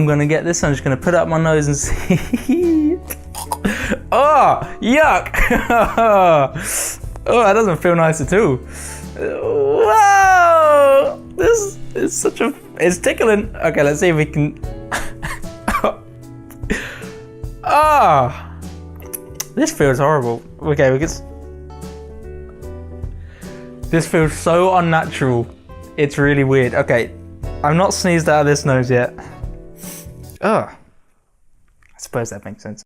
I'm gonna get this. I'm just gonna put it up my nose and see. Oh, yuck! Oh, that doesn't feel nice at all. Whoa! This is such a... It's tickling. Okay, let's see if we can... Ah! This feels horrible. Okay, we can... This feels so unnatural. It's really weird. Okay, I'm not sneezed out of this nose yet. Ugh. I suppose that makes sense.